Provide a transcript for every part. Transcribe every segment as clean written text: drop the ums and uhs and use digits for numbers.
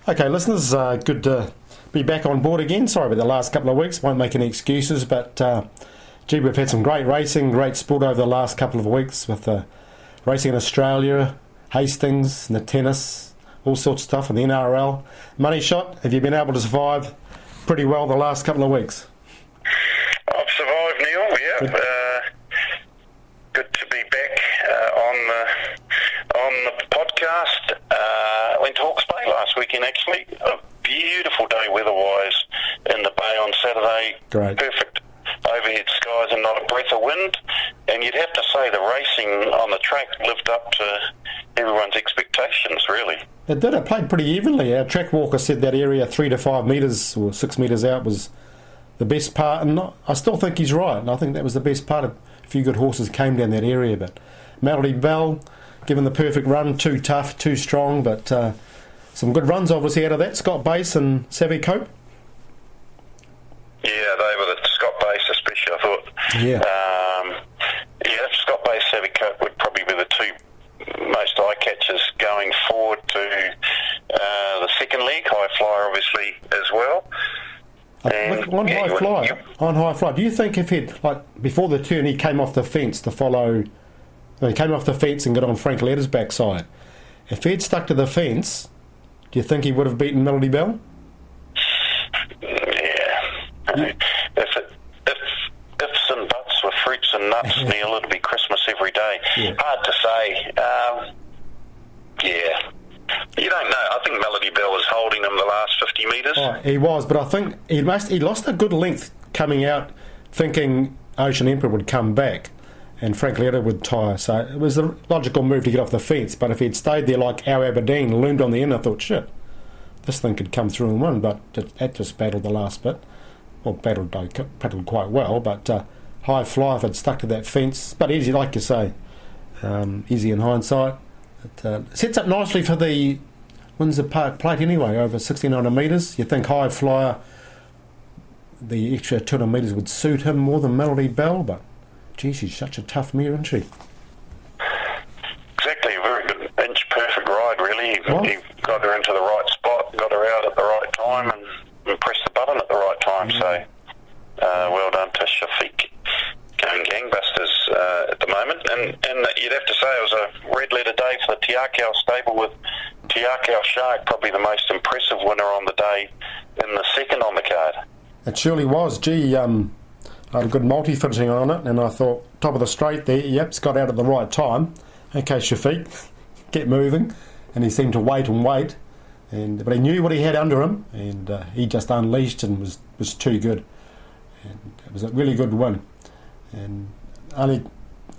Okay, listeners, good to be back on board again. Sorry about the last couple of weeks. Won't make any excuses, but gee, we've had some great racing, great sport over the last couple of weeks with racing in Australia, Hastings, and the tennis, all sorts of stuff, and the NRL. Money Shot, have you been able to survive pretty well the last couple of weeks? I've survived, Neil, yeah. Good to be back on the podcast. Went to Hawke's Bay last weekend, actually. A beautiful day weather-wise in the bay on Saturday. Great. Perfect overhead skies and not a breath of wind. And you'd have to say the racing on the track lived up to everyone's expectations, really. It did. It played pretty evenly. Our track walker said that area 3 to 5 metres or 6 metres out was the best part, and I still think he's right. And I think that was the best part. A few good horses came down that area, but Melody Bell, given the perfect run, too tough, too strong, but some good runs obviously out of that. Scott Bass and Savvy Cope. Yeah, they were the Scott Bass especially, I thought. Yeah. Scott Bass, Savvy Cope would probably be the two most eye-catchers going forward to the second leg. High Flyer, obviously, as well. On High Flyer, do you think if he'd, like, before the turn he came off the fence to follow, he came off the fence and got on Frank Letter's backside, if he'd stuck to the fence, do you think he would have beaten Melody Bell? Yeah. Ifs and buts with fruits and nuts, Neil, it'd be Christmas every day. Yeah. Hard to say. Yeah. You don't know. I think Melody Bell was holding him the last 50 metres. Oh, he was, but I think he lost a good length coming out thinking Ocean Emperor would come back and Frank Letter would tire. So it was a logical move to get off the fence, but if he'd stayed there like our Aberdeen, loomed on the end, I thought, shit, this thing could come through and win, but it just battled the last bit. Well, battled quite well, but High Flyer, if it stuck to that fence, but easy, like you say, easy in hindsight. It sets up nicely for the Windsor Park Plate anyway, over 1,600 metres. You think High Flyer, the extra 200 metres would suit him more than Melody Bell, but gee, she's such a tough mare, isn't she? Exactly, a very good inch-perfect ride, really. He got her into the right spot, got her out at the right time, and pressed the button at the right time. So, well done to Shafiq. Going gangbusters at the moment, and you'd have to say it was a red letter day for the Tiakau stable, with Tiakau Shark probably the most impressive winner on the day in the second on the card. It surely was. Gee, I had a good multi-finishing on it, and I thought top of the straight there, it's got out at the right time. Okay, Shafiq, get moving, and he seemed to wait, but he knew what he had under him, and he just unleashed and was too good, and it was a really good win. And only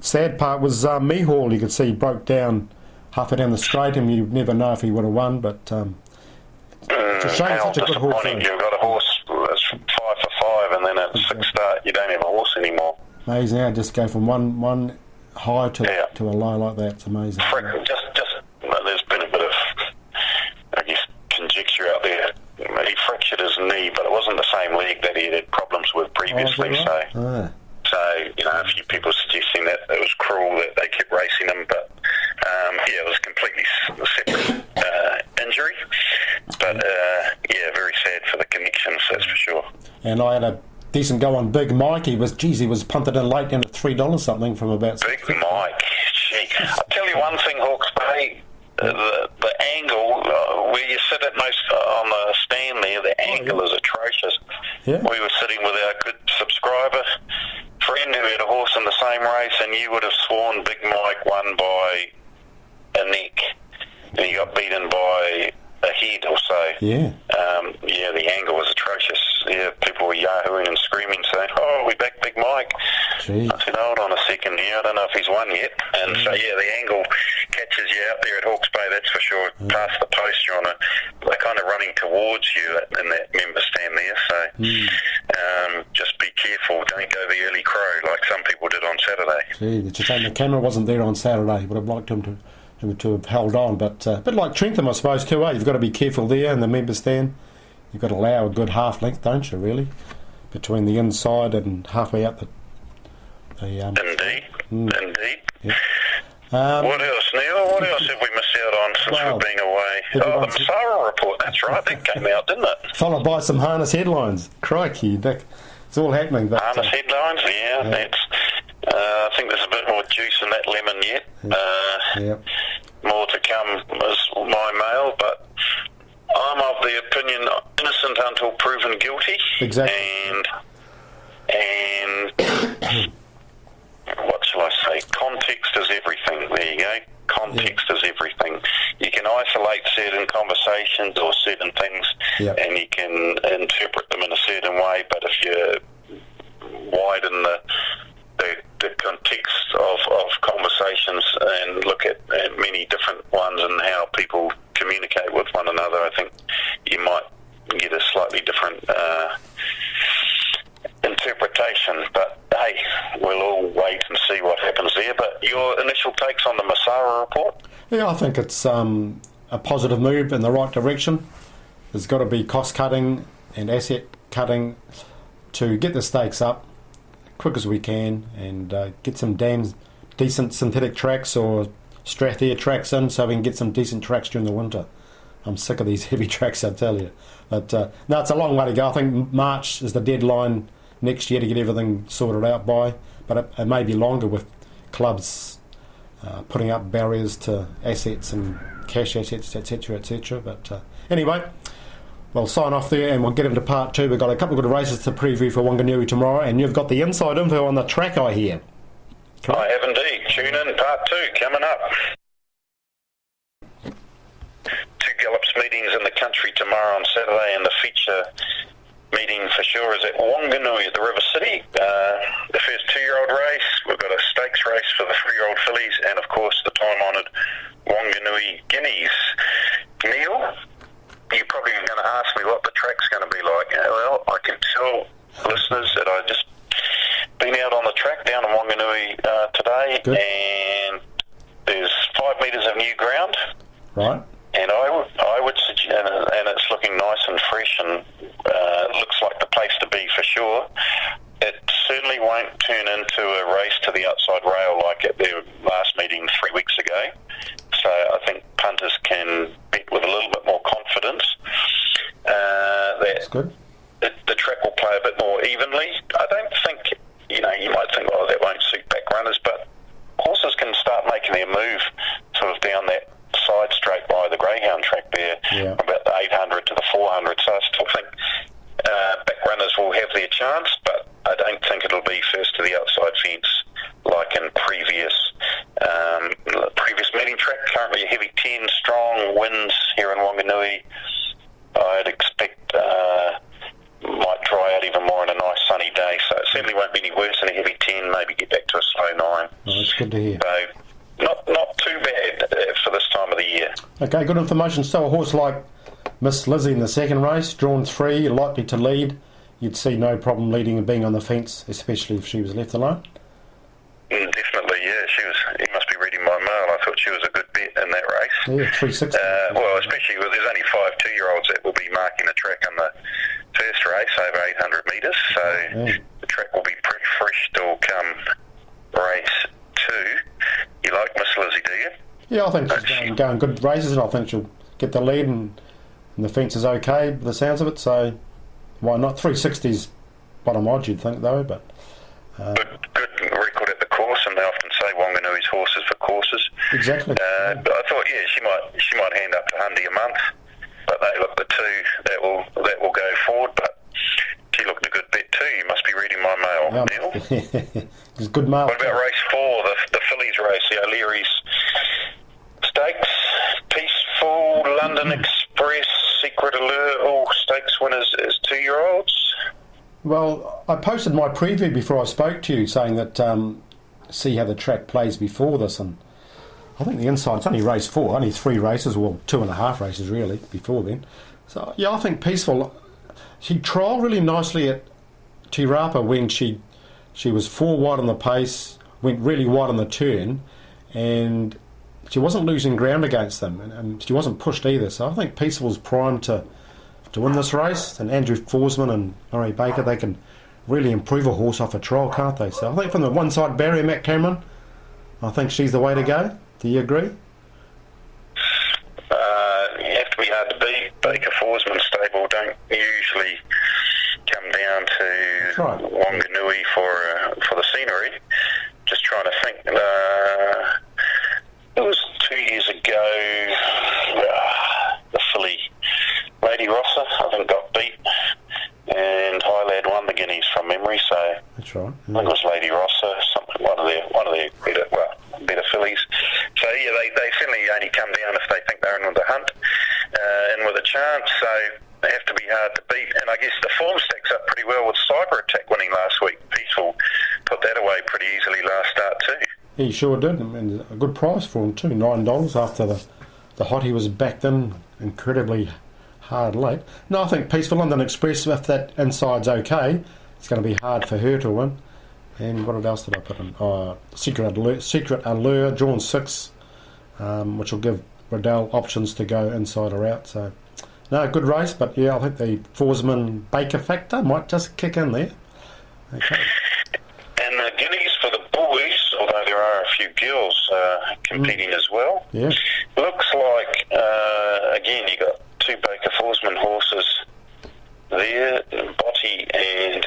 sad part was Mihal. You could see he broke down halfway down the straight, and you'd never know if he would have won. But it's a shame, such a good horse. You've got a horse that's 5 for 5, and then at 6 start, you don't have a horse anymore. Amazing how it just go from one high to a low like that. It's amazing. There's been a bit of, I guess, conjecture out there. He fractured his knee, but it wasn't the same leg that he had problems with previously. So, a few people suggesting that it was cruel that they kept racing him, but it was completely separate injury. But very sad for the connections, that's for sure. And I had a decent go on Big Mike. He was punted in late down at $3 something from about. Big Mike, gee. I'll tell you one thing, Hawke's Bay. The angle where you sit at most on the stand there, the angle is atrocious. Yeah. We were sitting with our good subscriber friend who had a horse in the same race, and you would have sworn Big Mike won by a neck, and he got beaten by a head or so. Yeah. The angle was atrocious. Yeah, people were yahooing and screaming, saying, "Oh, we back Big Mike." Gee. I said, "Hold on a second here. I don't know if he's won yet." And so, the angle catches you out there at Hawke's Bay, that's for sure. Past the post, they're kind of running towards you in that member stand there. So, just be careful. Don't go the early crow like some people did on Saturday. Gee, it's a shame the camera wasn't there on Saturday. Would have liked him to have held on, but a bit like Trentham, I suppose, too. You've got to be careful there in the member stand. You've got to allow a good half length, don't you, really, between the inside and halfway out the Indeed. Yeah. What else, Neil? What else have we missed out on for being away. Oh, the Massara report, that's right, that came out, didn't it? Followed by some harness headlines. Crikey, it's all happening. But, harness headlines, yeah. That's, I think there's a bit more juice in that lemon yet. More to come is my mail, but I'm of the opinion innocent until proven guilty. Exactly. And what shall I say? Context is everything. There you go. Context is everything. You can isolate certain conversations or certain things, and you can interpret them in a certain way. But if you widen the context of conversations and look at many different ones and how people communicate with one another, I think you might get a slightly different interpretation. But hey, we'll all wait and see what happens there. But your initial takes on the Massara report? Yeah, I think it's a positive move in the right direction. There's got to be cost cutting and asset cutting to get the stakes up quick as we can and get some damn decent synthetic tracks or Strathare tracks in so we can get some decent tracks during the winter. I'm sick of these heavy tracks, I tell you. But no, it's a long way to go. I think March is the deadline next year to get everything sorted out by, but it may be longer with clubs putting up barriers to assets and cash assets, etc, etc. But anyway, we'll sign off there and we'll get into part two. We've got a couple of good races to preview for Wanganui tomorrow, and you've got the inside info on the track, I hear. I have indeed. Tune in, part two coming up. Two Gallops meetings in the country tomorrow on Saturday, and the feature meeting for sure is at Wanganui at the River City. The first 2-year-old race, we've got a stakes race for the 3-year-old fillies, and of course the time-honoured Wanganui Guineas. Neil, you're probably going to ask me what the track's going to be like. Well, I can tell listeners that I've just been out on the track down in Wanganui today. Good. And there's 5 metres of new ground. Right. And I would suggest, and it's looking nice and fresh and looks like the place to be for sure. It certainly won't turn into a race to the outside rail like at their last meeting 3 weeks ago. So I think punters can bet with a little bit more confidence That's good. The track will play a bit more evenly. I don't think, you might think, oh, that won't suit back runners, but horses can start making their move sort of down that side straight by the greyhound track there, about the 800 to the 400. So I still think back runners will have their chance, but I don't think it'll be first to the outside fence like in previous meeting track. Currently a heavy 10, strong winds here in Wanganui. I'd expect might dry out even more on a nice sunny day, so it certainly won't be any worse than a heavy 10, maybe get back to a slow 9. Oh, that's good to hear. So not too bad for this time of the year. Okay, good information. So a horse like Miss Lizzie in the second race, drawn 3, likely to lead. You'd see no problem leading and being on the fence, especially if she was left alone. Definitely, yeah. You must be reading my mail. I thought she was a good bet in that race. Yeah, 360. Well, especially with there's only 5 2-year-olds that will be marking the track in the first race over 800 metres, so the track will be pretty fresh till come race 2. You like Miss Lizzie, do you? Yeah, I think she's going good races, and I think she'll get the lead, and the fence is okay by the sounds of it, so why not? 360's bottom odds, you'd think, though, but... Good record at the course, and they often say Wanganui's horses for courses. Exactly. But I thought, she might hand up to Hundy a month, but they look the 2 that will go forward, but she looked a good bet too. You must be reading my mail, Neil. It's good mail. What about race 4, the fillies race, the O'Leary's Stakes, Peaceful, London Express, Secret Allure, all stakes winners as 2-year-olds? Well, I posted my preview before I spoke to you, saying that see how the track plays before this, and I think the inside, it's only race 4, only 3 races, well, 2.5 races really before then. So yeah, I think Peaceful, she trialled really nicely at Te Rapa when she was 4 wide on the pace, went really wide on the turn, and she wasn't losing ground against them, and she wasn't pushed either. So I think Peaceful's primed to win this race, and Andrew Forsman and Murray Baker, they can really improve a horse off a trial, can't they? So I think from the one side barrier, Matt Cameron, I think she's the way to go. Do you agree? hard to beat. Baker Forsman stable don't usually come down to Wanganui for the scenery. Just trying to think. It was 2 years ago. The filly Lady Rossa, I think, got beat, and Highland won the Guineas from memory. So that's right. I think it was Lady Rossa, one of their better fillies. So yeah, they certainly only come down if they think they're in with the hunt and with a chance. So they have to be hard to beat. And I guess the form stacks up pretty well with Cyber Attack winning last week. Peaceful put that away pretty easily last start too. He sure did, and a good price for him too, $9 after the hottie was backed in incredibly hard late. No, I think Peaceful London Express, if that inside's okay, it's going to be hard for her to win. And what else did I put in? Secret Allure, drawn 6, which will give Riddell options to go inside or out. So, no, good race, but yeah, I think the Forsman Baker factor might just kick in there. Okay. And the Guineas for the boys, although there are a few girls competing as well. Yeah. Looks like, again, you got 2 Baker Forsman horses there, Botti and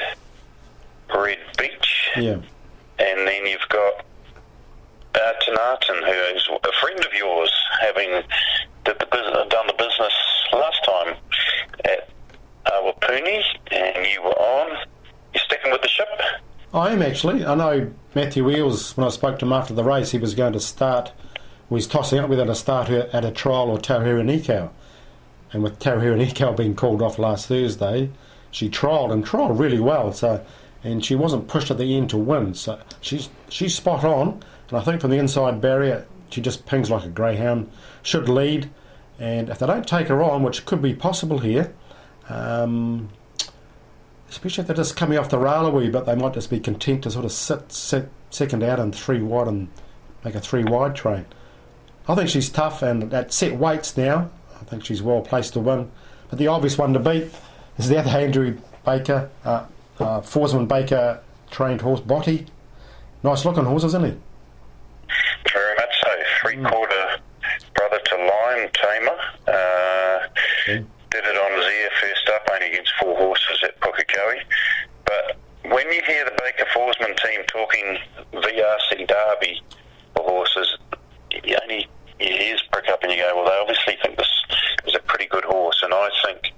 Red Beach. Yeah. And then you've got Tanartan, who is a friend of yours, having done the business last time at Awapuni, and you were on. You sticking with the ship? I am actually. I know Matthew Eales, when I spoke to him after the race, he was going to start, he was tossing up whether to start her at a trial or Tauhera Nikau. And with Tauhera Nikau being called off last Thursday, she trialled really well. So, and she wasn't pushed at the end to win. So she's spot on. And I think from the inside barrier, she just pings like a greyhound. Should lead. And if they don't take her on, which could be possible here, especially if they're just coming off the rail a wee bit, they might just be content to sort of sit second out and 3 wide and make a 3 wide train. I think she's tough, and at set weights now, I think she's well placed to win. But the obvious one to beat is the other Andrew Baker, Forsman Baker trained horse, Botti. Nice looking horse, isn't he? Very much so. 3/4 brother to Lion Tamer. Did it on Zia first up, only against 4 horses at Pukekohe. But when you hear the Baker Forsman team talking VRC Derby for horses, your ears prick up and you go, well, they obviously think this is a pretty good horse. And I think,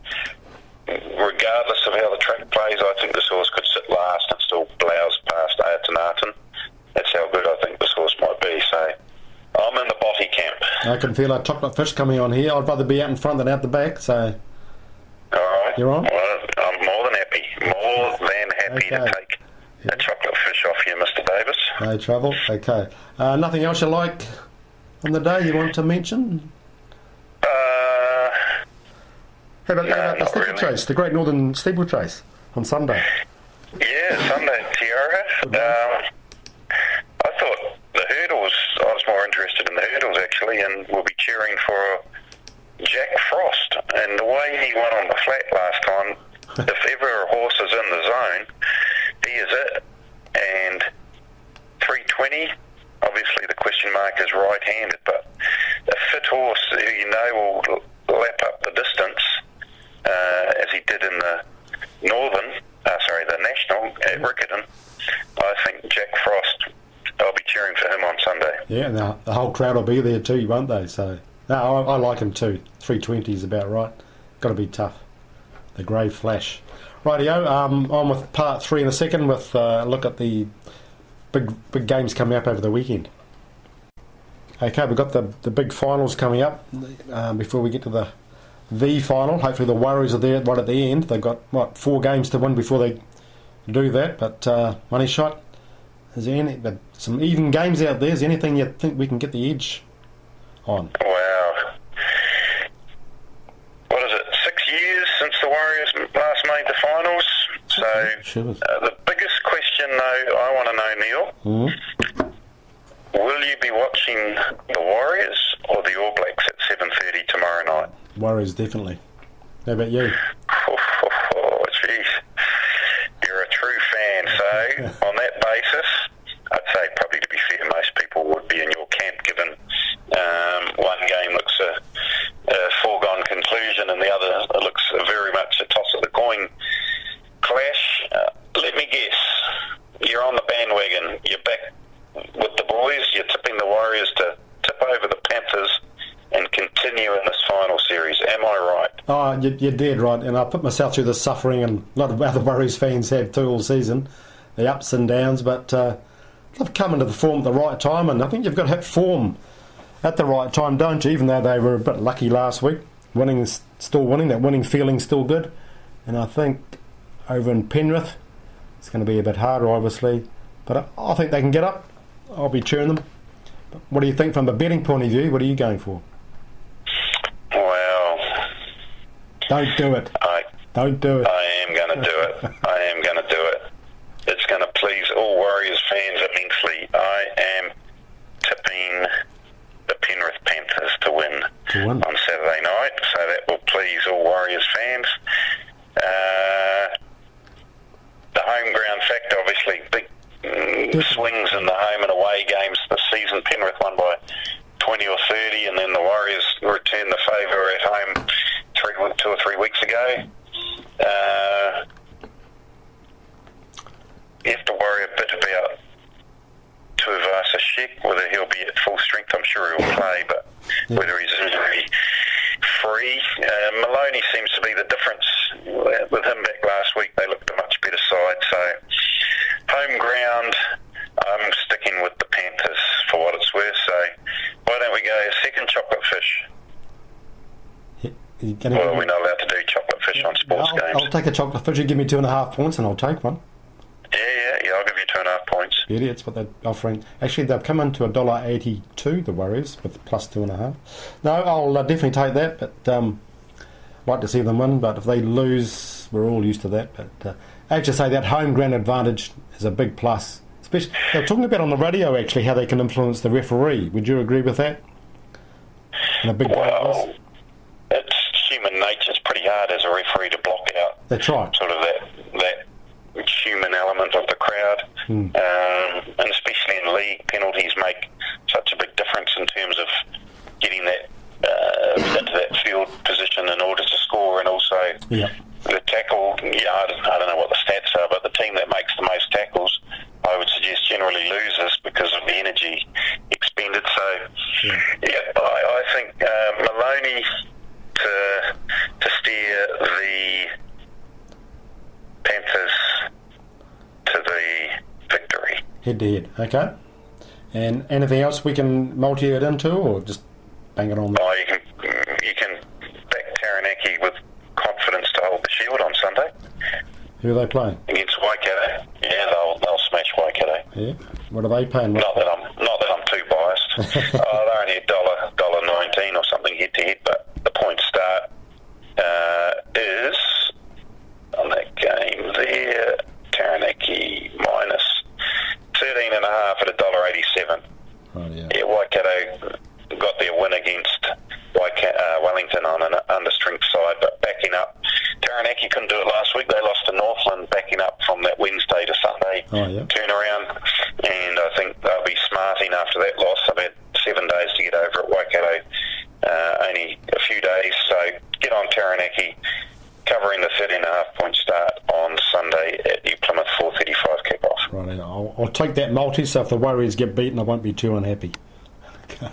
regardless of how the track plays, I think this horse could sit last and still blouse past Ayatanaten. That's how good I think this horse might be. So I'm in the Botti camp. I can feel a chocolate fish coming on here. I'd rather be out in front than out the back. So, all right. You're on? Well, I'm more than happy to take a chocolate fish off you, Mr. Davis. No trouble. Okay. Nothing else you like on the day you want to mention? How about the steeplechase, the Great Northern Steeplechase on Sunday? Yeah, Sunday at Tiara. I thought the hurdles, I was more interested in the hurdles actually, and we'll be cheering for Jack Frost. And the way he won on the flat last time, if ever a horse is in the zone, he is it. And 320, obviously the question mark is right-handed, but a fit horse who you know will lap up the distance, as he did in the the National at Riccarton. I think Jack Frost, I'll be cheering for him on Sunday. Yeah, and the whole crowd will be there too, won't they? So, no, I like him too. 320 is about right. Got to be tough. The grey flash. Rightio, on with part 3 in a second with a look at the big games coming up over the weekend. Okay, we've got the big finals coming up before we get to the final. Hopefully the Warriors are there right at the end. They've got, 4 games to win before they do that. But Money Shot, is there some even games out there? Is there anything you think we can get the edge on? Wow. What is it, 6 years since the Warriors last made the finals? So Sure. The biggest question, though, I want to know, Neil, will you be watching the Warriors or the All Blacks at 7:30 tomorrow night? Warriors, definitely. How about you? Oh, jeez. You're a true fan. So, on that basis, I'd say probably, to be fair, most people would be in your camp, given one game looks a foregone conclusion Am I right? Oh, you're dead right. And I put myself through the suffering, and a lot of other Warriors fans have too all season, the ups and downs. But they've come into the form at the right time, and I think you've got to hit form at the right time, don't you? Even though they were a bit lucky last week, winning is still winning. That winning feeling's still good. And I think over in Penrith, it's going to be a bit harder, obviously. But I think they can get up. I'll be cheering them. But what do you think from a betting point of view? What are you going for? Well, don't do it. Don't do it. I am going to do it. I am going to do it. It's going to please all Warriors fans immensely. I am tipping the Penrith Panthers to win on Saturday night, so that will please all Warriors fans. The home ground factor, obviously, big swings in the home and away games this season. Penrith won by 20 or 30, and then the Warriors returned the favour at home 2 or 3 weeks ago. You have to worry a bit about Tuivasa-Sheck, whether he'll be at full strength. I'm sure he'll play, but whether he's injury-free. Maloney seems to be the difference. With him back last week, they looked a much better side. So, home ground, I'm sticking with the Panthers for what it's worth. So, why don't we go a second chocolate fish? Well, we're not allowed to do chocolate fish on sports games. I'll take a chocolate fish. You give me 2.5 points and I'll take one. Yeah, I'll give you 2.5 points. Yeah, that's what they're offering. Actually, they've come into $1.82, the Warriors, with plus 2.5. No, I'll definitely take that, but like to see them win. But if they lose, we're all used to that. But I have to say that home ground advantage is a big plus. Especially, they were talking about on the radio, actually, how they can influence the referee. Would you agree with that? In a big well, it's human nature. It's pretty hard as a referee to block out. That's right. Sort of that human element of the crowd, and especially in league, penalties make such a big difference in terms of getting that into that field position in order to score, and also the tackle. I don't know what the stats are, but the team that makes the most tackles, I would suggest, generally loses because of the energy expended. So, I think Maloney to steer the Panthers to the victory. Head to head, okay. And anything else we can multi it into, or just bang it on? Oh, you can back Taranaki with confidence to hold the shield on Sunday. Who are they playing? Against Waikato. Yeah, they'll smash Waikato. Yeah. What are they paying? Not that I'm too biased. They're only $1.19 or something head to head, but the point start is on that game there. Taranaki minus 13.5 at $1.87. Oh, yeah, Waikato got their win against Wellington on an understrength side, but backing up. Taranaki couldn't do it last week. They lost to Northland, backing up from that Wednesday to Sunday turnaround, and I think they'll be smarting after that loss. They've had 7 days to get over at Waikato, only a few days, so get on Taranaki, covering the 13.5 point start on Sunday at the Plymouth 4:35 kickoff. Right, I'll take that multi, so if the Warriors get beaten, I won't be too unhappy. Okay.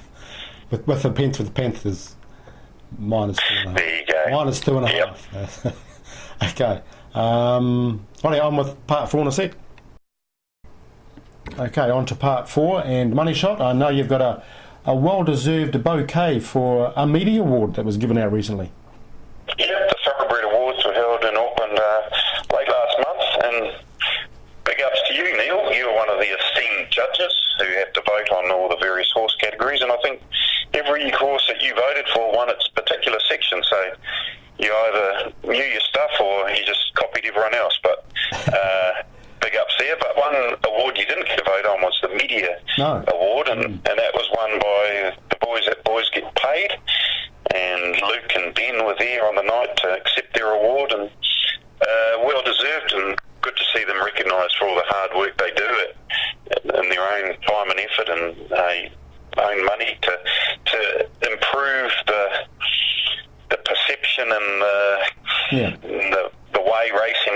With the Panthers minus 2.5. There you go. Minus 2.5. Yep. Okay. I'm with part 4 in a sec. Okay, on to part 4 and Money Shot. I know you've got a well-deserved bouquet for a media award that was given out recently. Yeah, the Thoroughbred Awards were held in Auckland late last month, and big ups to you, Neil. You were one of the esteemed judges who had to vote on all the various horse categories, and I think every horse that you voted for won its particular section, so you either knew your stuff or you just copied everyone else, but big ups there. But one award you didn't get a vote on was the Media Award, and that was won by the boys at Boys Get Paid, and Luke and Ben were there on the night to accept their award, and well deserved, and good to see them recognised for all the hard work they do in their own time and effort and own money to improve the perception and the way racing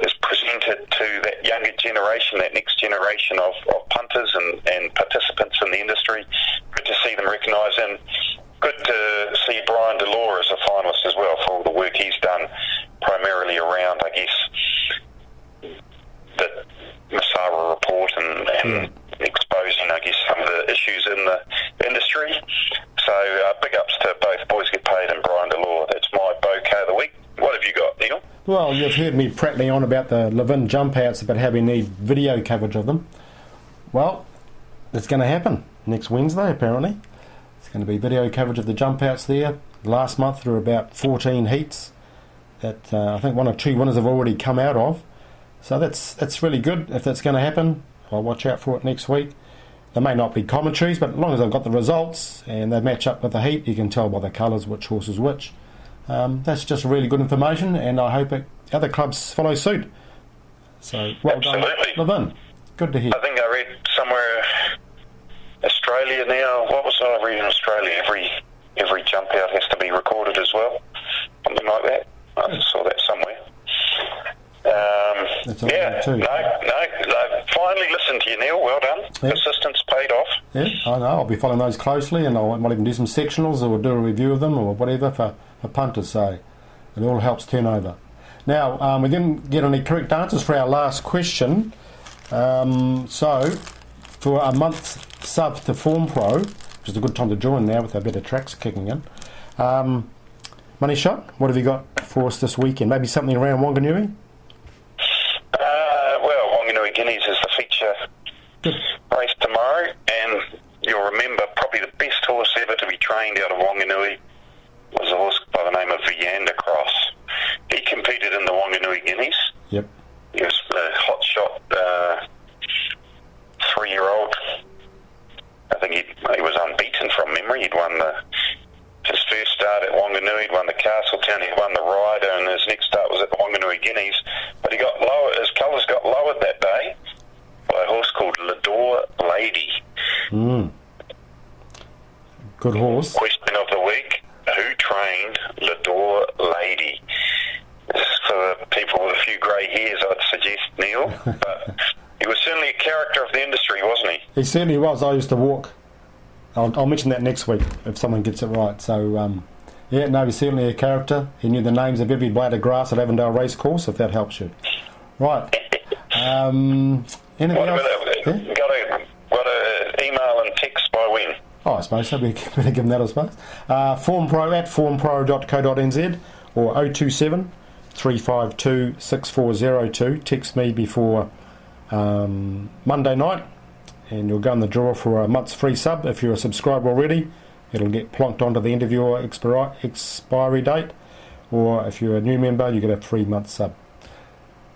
is presented to that younger generation, that next generation of punters and participants in the industry. Good to see them recognised, and good to see Brian Delors Lador as a finalist as well for all the work he's done, primarily around, I guess, the Masara report and exposing, I guess, some of the issues in the industry. So big ups to both Boys Get Paid and Brian Delore. That's my bouquet of the week. What have you got, Neil? Well, you've heard me prattling on about the Levin jump outs, about how we need video coverage of them. Well, it's going to happen next Wednesday, apparently. It's going to be video coverage of the jump outs there. Last month there were about 14 heats that I think 1 or 2 winners have already come out of. So that's really good. If that's going to happen, I'll watch out for it next week. There may not be commentaries, but as long as I've got the results and they match up with the heat, you can tell by the colours which horse is which. That's just really good information, and I hope other clubs follow suit. So, well done, Levin. Good to hear. I think I read somewhere, Australia now, what was I reading in Australia? Every jump out has to be recorded as well. Something like that. I saw that somewhere. I finally listened to you, Neil. Well done. Yeah. Persistence paid off. Yeah, I know. I'll be following those closely, and I might even do some sectionals or do a review of them or whatever for punters. So it all helps turnover. Now, we didn't get any correct answers for our last question. So for a month's sub to Form Pro, which is a good time to join now with our better tracks kicking in. Money Shot, what have you got for us this weekend? Maybe something around Wanganui? Well, Wanganui Guineas is the feature race tomorrow, and you'll remember probably the best horse ever to be trained out of Wanganui was a horse by the name of Viander Cross. He competed in the Wanganui Guineas. Yep. He was a hot shot 3-year-old. I think he was unbeaten from memory. He'd won his first start at Wanganui, he'd won the Castletown, he'd won the Ryder, and his next start was at the Wanganui Guineas. But he got lower, his colours got lowered that day by a horse called Lador Lady. Good horse. Question of the week, who trained Lador Lady? This is for people with a few grey hairs, I'd suggest, Neil. But he was certainly a character of the industry, wasn't he? He certainly was. I used to walk. I'll mention that next week if someone gets it right. So, he's certainly a character. He knew the names of every blade of grass at Avondale Racecourse, if that helps you. Right. Anything else? Got a email and text by when? Oh, I suppose so. We better give them that, I suppose. Formpro at formpro.co.nz or 027 352 6402. Text me before Monday night, and you'll go in the draw for a month's free sub. If you're a subscriber already, it'll get plonked onto the end of your expiry date, or if you're a new member, you get a 3 month sub.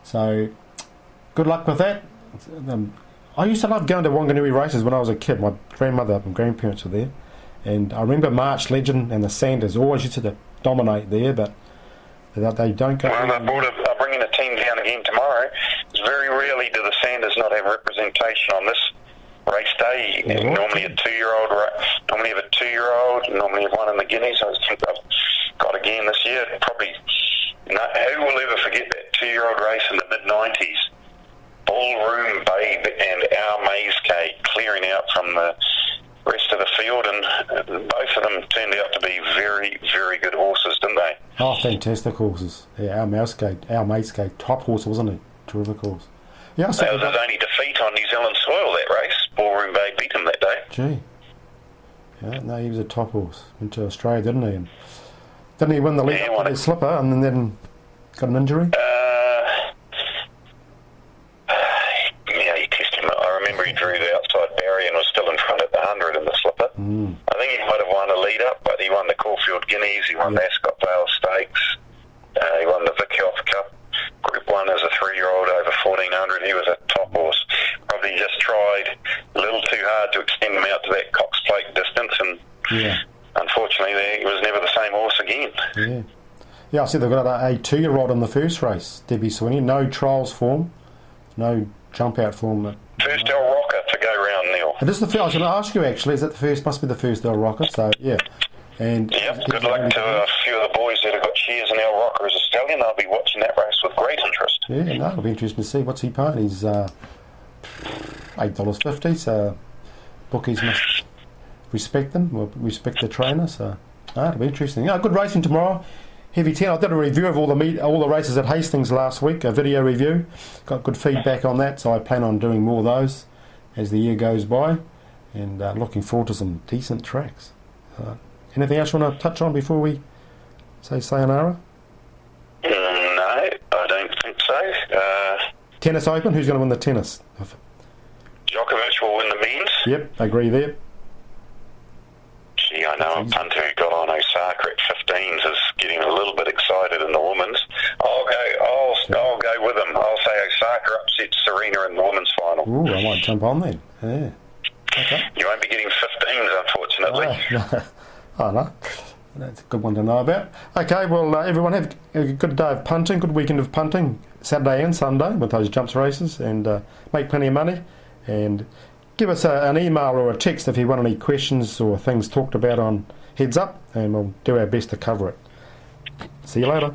So good luck with that. I used to love going to Wanganui races when I was a kid. My grandmother and grandparents were there, and I remember March Legend and the Sanders always used to dominate there, but they don't go. Well, they're bringing a team down again tomorrow. It's very rarely do the Sanders not have representation on this race day. Normally a 2-year-old, normally have a 2-year-old, normally have one in the Guineas. I think they've got again this year. Probably, who will ever forget that 2-year-old race in the mid-90s? Ballroom Babe and Our Maze Cake clearing out from the rest of the field, and both of them turned out to be very, very good horses, didn't they? Oh, fantastic horses. Yeah, Our Maze Cake, top horse, wasn't he? Terrific horse. Yeah, that was his only defeat on New Zealand soil, that race. Ballroom Babe beat him that day. Gee. Yeah, no, he was a top horse. Went to Australia, didn't he? And didn't he win the lead up with his slipper and then got an injury? He tested him. I remember he drew the outside barrier and was still in front at the 100 in the slipper. I think he might have won a lead up, but he won the Caulfield Guineas, he won the Ascot Vale Stakes, he won the Vickioff Cup. Group 1 as a 3-year-old over 1400. He was a top horse. Probably just tried a little too hard to extend him out to that Cox Plate distance, and unfortunately he was never the same horse again. Yeah, I see they've got a 2-year-old in the first race, Debbie Sweeney. No trials form, no jump out form. First El Rocker to go round, Neil. And this is the first, I was going to ask you actually, is that the first? Must be the first El Rocker, so yeah. And good luck to a few of the boys that have got shares in El Rocker as a stallion. They'll be watching that race with great interest. Yeah, no, it'll be interesting to see. What's he paying? He's $8.50, so bookies must respect them, or respect the trainer, so It'll be interesting. Good racing tomorrow. Heavy 10. I did a review of all the races at Hastings last week, a video review. Got good feedback on that, so I plan on doing more of those as the year goes by, and looking forward to some decent tracks. Anything else you want to touch on before we say sayonara? No, I don't think so. Tennis Open, who's going to win the tennis? Djokovic will win the men's. Yep, I agree there. Gee, I know a punter who got on Osaka at 15s is getting a little bit excited in the women's. I'll go with him. I'll say Osaka upsets Serena in the women's final. Ooh, I might jump on then. Yeah. Okay. You won't be getting 15s, unfortunately. No. Oh, no. That's a good one to know about. Okay, well, everyone have a good day of punting, good weekend of punting, Saturday and Sunday with those jumps races, and make plenty of money. And give us an email or a text if you want any questions or things talked about on Heads Up, and we'll do our best to cover it. See you later.